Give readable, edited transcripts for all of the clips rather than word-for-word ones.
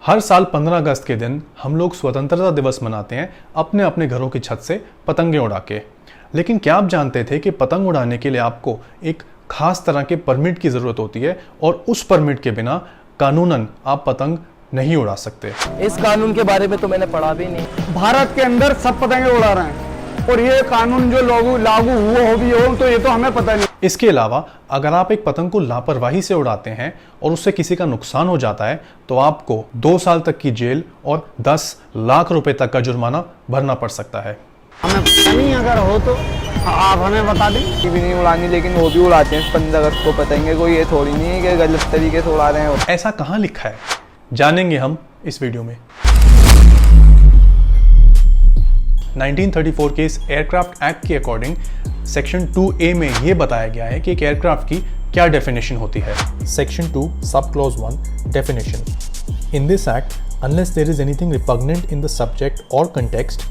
हर साल 15 अगस्त के दिन हम लोग स्वतंत्रता दिवस मनाते हैं अपने अपने घरों की छत से पतंगे उड़ा के। लेकिन क्या आप जानते थे कि पतंग उड़ाने के लिए आपको एक खास तरह के परमिट की ज़रूरत होती है और उस परमिट के बिना कानूनन आप पतंग नहीं उड़ा सकते। इस कानून के बारे में तो मैंने पढ़ा भी नहीं। भारत के अंदर सब पतंगे उड़ा रहे हैं और ये कानून जो लागू हुआ हो भी हो तो ये तो हमें पता नहीं। इसके अलावा अगर आप एक पतंग को लापरवाही से उड़ाते हैं और उससे किसी का नुकसान हो जाता है तो आपको 2 साल तक की जेल और 10 लाख रुपए तक का जुर्माना भरना पड़ सकता है। हमें पता नहीं, अगर हो तो आप हमें बता दें। भी नहीं उड़ानी, लेकिन वो भी उड़ाते हैं 15 अगस्त को पतंगे। कोई ये थोड़ी नहीं है कि गलत तरीके से उड़ा रहे हैं। ऐसा कहाँ लिखा है, जानेंगे हम इस वीडियो में। 1934 के इस एयरक्राफ्ट एक्ट के अकॉर्डिंग सेक्शन 2A में यह बताया गया है कि एक एयरक्राफ्ट की क्या डेफिनेशन होती है। Section 2, Subclause 1, Definition. In this act, unless there is anything repugnant in the subject or context,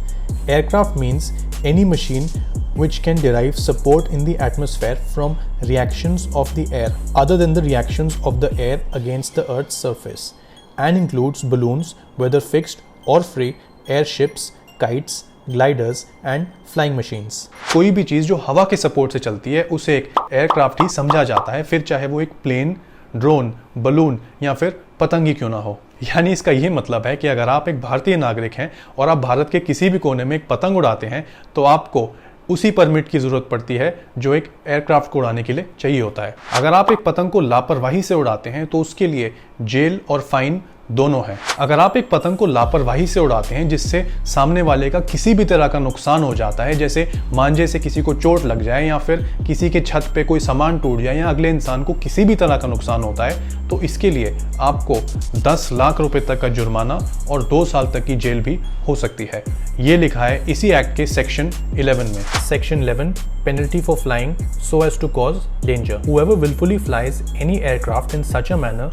aircraft means any machine which can derive support in the atmosphere from reactions of the air other than the reactions of the air against the Earth's surface, and includes balloons, whether fixed or free, airships, kites, gliders and flying machines. कोई भी चीज़ जो हवा के support से चलती है उसे एक एयरक्राफ्ट ही समझा जाता है, फिर चाहे वो एक प्लेन, ड्रोन, बलून या फिर पतंग ही क्यों ना हो। यानी इसका ये मतलब है कि अगर आप एक भारतीय नागरिक हैं और आप भारत के किसी भी कोने में एक पतंग उड़ाते हैं तो आपको उसी परमिट की ज़रूरत पड़ती है जो एक एयरक्राफ्ट को उड़ाने के लिए चाहिए होता है। अगर आप एक पतंग को लापरवाही से उड़ाते हैं तो उसके लिए जेल और फाइन दोनों है। अगर आप एक पतंग को लापरवाही से उड़ाते हैं जिससे सामने वाले का किसी भी तरह का नुकसान हो जाता है, जैसे मांझे से किसी को चोट लग जाए या फिर किसी के छत पे कोई सामान टूट जाए या अगले इंसान को किसी भी तरह का नुकसान होता है, तो इसके लिए आपको 10 लाख रुपए तक का जुर्माना और 2 साल तक की जेल भी हो सकती है। ये लिखा है इसी एक्ट के सेक्शन 11 में। Section 11, Penalty for flying so as to cause danger. Whoever willfully flies any aircraft in such a manner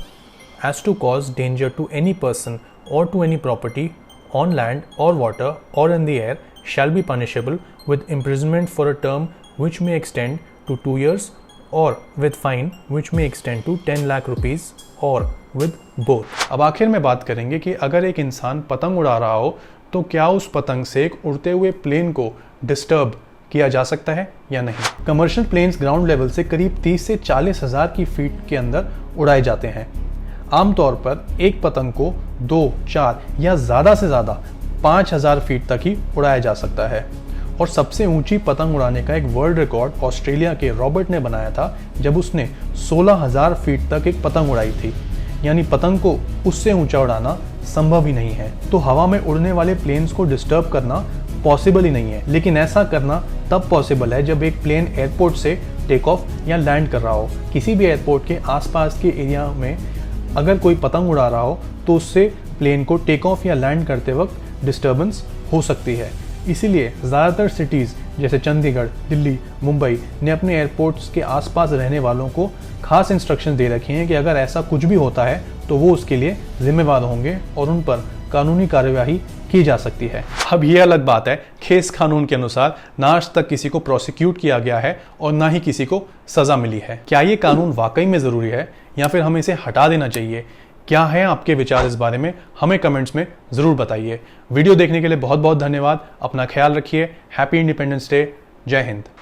as to cause danger to any person or to any property on land or water or in the air shall be punishable with imprisonment for a term which may extend to 2 years or with fine which may extend to 10 lakh rupees or with both। अब आखिर में बात करेंगे कि अगर एक इंसान पतंग उड़ा रहा हो तो क्या उस पतंग से एक उड़ते हुए प्लेन को डिस्टर्ब किया जा सकता है या नहीं। कमर्शियल प्लेन्स ग्राउंड लेवल से करीब 30 से 40 हज़ार की फीट के अंदर उड़ाए जाते हैं। आमतौर पर एक पतंग को 2, 4 या ज़्यादा से ज़्यादा 5000 फीट तक ही उड़ाया जा सकता है। और सबसे ऊंची पतंग उड़ाने का एक वर्ल्ड रिकॉर्ड ऑस्ट्रेलिया के रॉबर्ट ने बनाया था जब उसने 16000 फीट तक एक पतंग उड़ाई थी। यानी पतंग को उससे ऊंचा उड़ाना संभव ही नहीं है। तो हवा में उड़ने वाले प्लेन्स को डिस्टर्ब करना पॉसिबल ही नहीं है, लेकिन ऐसा करना तब पॉसिबल है जब एक प्लेन एयरपोर्ट से टेक ऑफ या लैंड कर रहा हो। किसी भी एयरपोर्ट के आसपास के एरिया में अगर कोई पतंग उड़ा रहा हो तो उससे प्लेन को टेक ऑफ या लैंड करते वक्त डिस्टर्बेंस हो सकती है। इसीलिए ज़्यादातर सिटीज़ जैसे चंडीगढ़, दिल्ली, मुंबई ने अपने एयरपोर्ट्स के आसपास रहने वालों को खास इंस्ट्रक्शन दे रखे हैं कि अगर ऐसा कुछ भी होता है तो वो उसके लिए जिम्मेवार होंगे और उन पर कानूनी कार्यवाही की जा सकती है। अब ये अलग बात है कि इस कानून के अनुसार ना आज तक किसी को प्रोसिक्यूट किया गया है और ना ही किसी को सज़ा मिली है। क्या ये कानून वाकई में ज़रूरी है या फिर हमें इसे हटा देना चाहिए? क्या है आपके विचार इस बारे में? हमें कमेंट्स में ज़रूर बताइए। वीडियो देखने के लिए बहुत बहुत धन्यवाद। अपना ख्याल रखिए। Happy independence day. जय हिंद।